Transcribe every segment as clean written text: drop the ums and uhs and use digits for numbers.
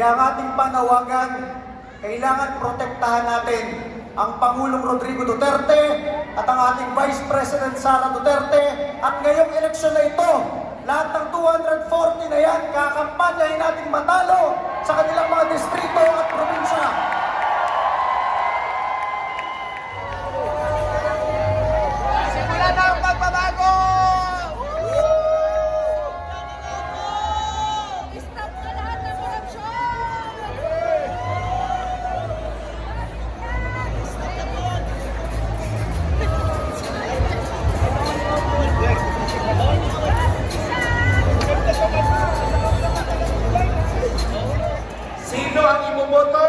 Kaya ang ating panawagan, kailangan protektahan natin ang Pangulong Rodrigo Duterte at ang ating Vice President Sara Duterte. At ngayong eleksyon na ito, lahat ng 240 na yan, kakampanyahin natin matalo sa kanilang mga distrito at probinsya. Simula na ang pagbabago! Stop na lahat ng korupsyon! Sino ang iboboto?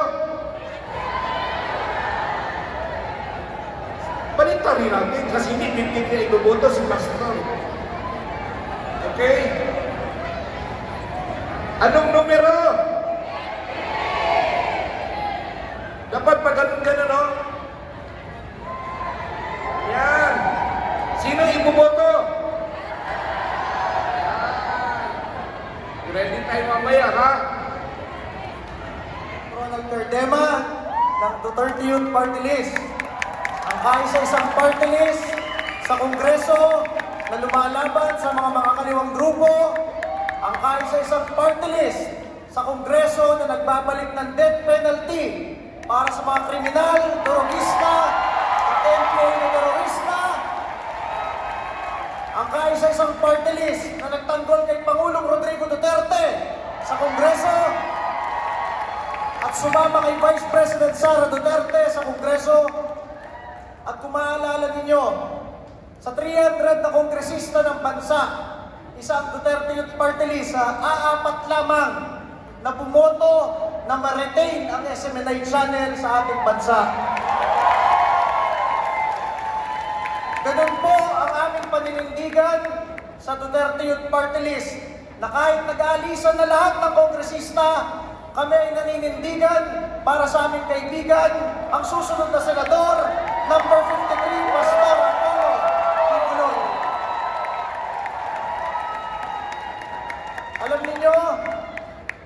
Baliktari natin kasi hindi 50 na iboboto si Pastor. Okay? Anong numero? Dapat pa ganun-ganun, no? Yan. Sino iboboto? Ready tayo mamaya, ha? Ronald Cardema ng Duterte Youth Party List. Ang kaisa-isang party list sa Kongreso na lumalaban sa mga makakaliwang grupo. Ang kaisa-isang party list sa Kongreso na nagbabalik ng death penalty para sa mga kriminal, terorista at employee na terorista. Ang kaisa-isang party list na nagtanggol kay Pangulong Rodrigo Duterte sa Kongreso at sumama kay Vice President Sara Duterte sa Kongreso. At kung maalala ninyo, sa 300 na kongresista ng bansa, isang Duterte Youth Party List, aapat lamang na bumoto na ma-retain ang SMNI channel sa ating bansa. Ganun po ang aming paninindigan sa Duterte Youth Party List na kahit nag-aalisan na lahat ng kongresista, kami ay naninindigan para sa aming kaibigan, ang susunod na senador, number 53, Pastor Apollo Kibuloy. Alam niyo,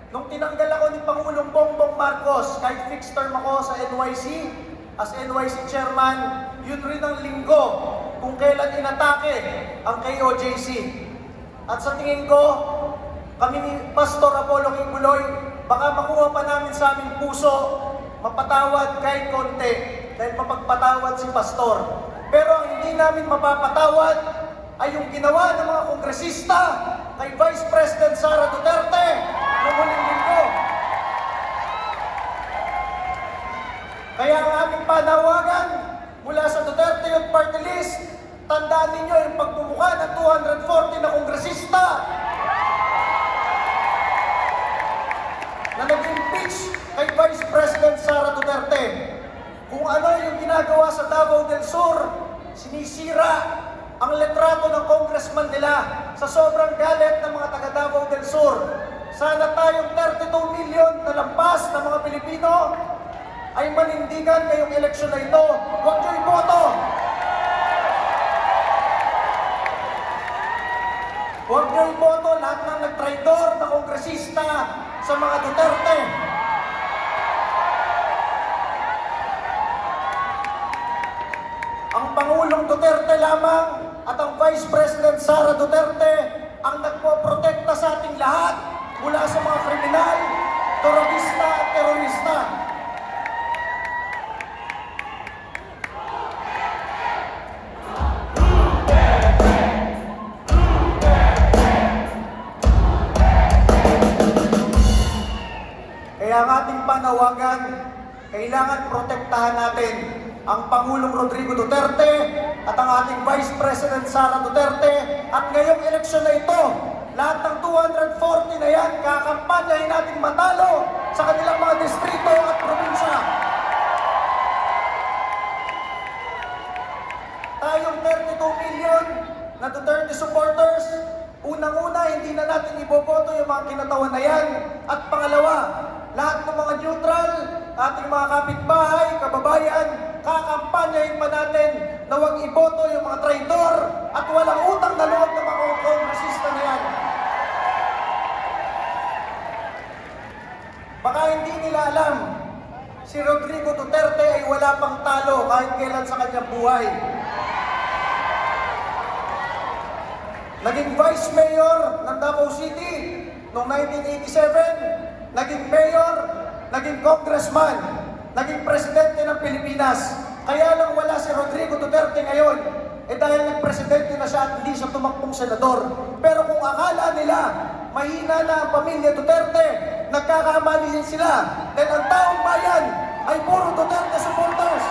nung tinanggal ako ni Pangulong Bongbong Marcos, kahit fixed term ako sa NYC, as NYC chairman, yun rin ang linggo kung kailan inatake ang KOJC. At sa tingin ko, kami ni Pastor Apollo Kibuloy, baka makuha pa namin sa aming puso, mapatawad kahit konti, dahil mapagpatawad si Pastor. Pero ang hindi namin mapapatawad ay yung ginawa ng mga kongresista kay Vice President Sara Duterte noong huling linggo. Kaya ang aming panawagan mula sa Duterte Youth Party List, tandaan ninyo yung pagmumukha ng 240 na kongresista na nag-impeach kay Vice President Sara Duterte. Kung ano yung ginagawa sa Davao del Sur, sinisira ang letrato ng congressman nila sa sobrang galit ng mga taga Davao del Sur. Sana tayong 32 million na lampas ng mga Pilipino ay manindigan ngayong eleksyon na ito. Huwag niyo iboto! Huwag niyo iboto lahat ng nagtraidor na kongresista sa mga Duterte. Ang Pangulong Duterte lamang at ang Vice President Sara Duterte ang nagpoprotekta sa ating lahat mula sa mga kriminal, terorista at terorista. Kaya ang ating panawagan, kailangan protektahan natin ang Pangulong Rodrigo Duterte at ang ating Vice President Sara Duterte. At ngayong eleksyon na ito, lahat ng 240 na yan, kakampanyahin natin matalo sa kanilang mga distrito at probinsya. Tayong 32 million na Duterte supporters, unang-una, hindi na natin iboboto yung mga kinatawan na yan. At pangalawa, lahat ng mga neutral, ating mga kapitbahay, kababayan, kakampanyahin pa natin na huwag iboto yung mga traidor at walang utang na loob ng mga kongresista na yan. Baka hindi nila alam, si Rodrigo Duterte ay wala pang talo kahit kailan sa kanyang buhay. Naging Vice Mayor ng Davao City noong 1987, naging Mayor, naging Congressman, naging Presidente ng Pilipinas. Kaya lang wala si Rodrigo Duterte ngayon, dahil nag-presidente na siya at hindi siya tumakbong senador. Pero kung akala nila, mahina na ang pamilya Duterte, nagkakamali din sila. Dahil ang taong bayan ay puro Duterte supporters.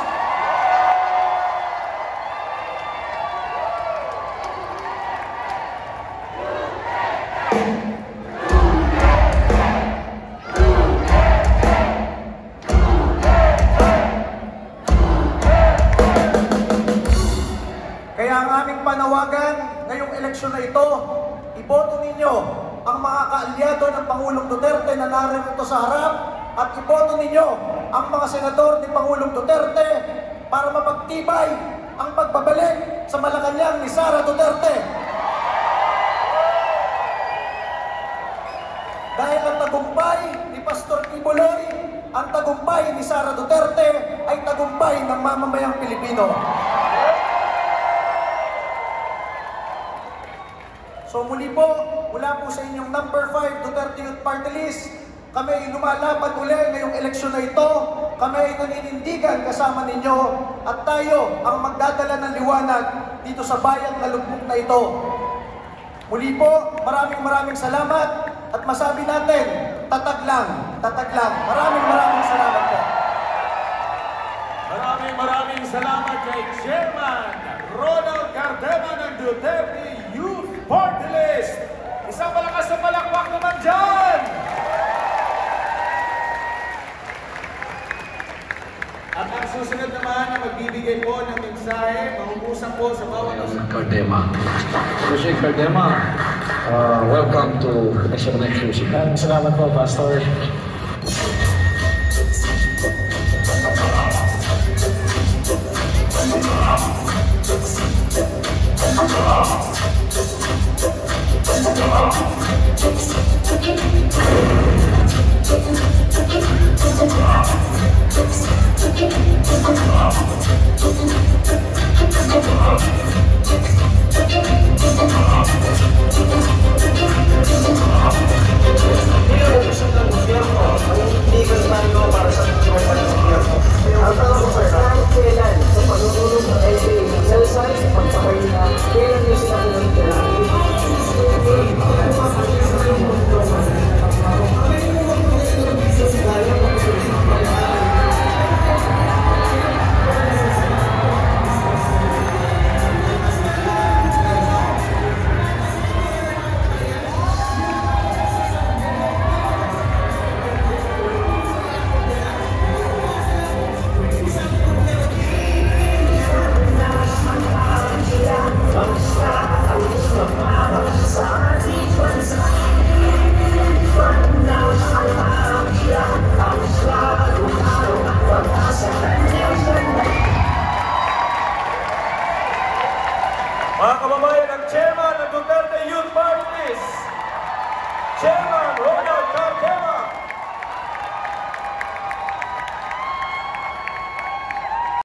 Kaya ang aming panawagan ngayong eleksyon na ito, iboto ninyo ang mga kaalyado ng Pangulong Duterte na narito sa harap at iboto ninyo ang mga senador ni Pangulong Duterte para mapagtibay ang pagbabalik sa Malacanang ni Sara Duterte. Dahil ang tagumpay ni Pastor Kibuloy, ang tagumpay ni Sara Duterte ay tagumpay ng mamamayang Pilipino. So muli po, mula po sa inyong number 5 Duterte Youth Party List, kami ay lumalaban uli ngayong eleksyon na ito. Kami ay naninindigan kasama ninyo at tayo ang magdadala ng liwanag dito sa bayan na lugmok na ito. Muli po, maraming salamat at masabi natin, tatag lang, tatag lang. Maraming salamat po. Maraming salamat kay Chairman Ronald Cardema ng Duterte Youth Party List. Isang malakas na palakpak naman dyan! At ang susunod naman na magbibigay po ng mensahe, mangungusap po sa bawat Cardema. Jose Cardema, welcome to Exponential Music. Salamat po, Pastor.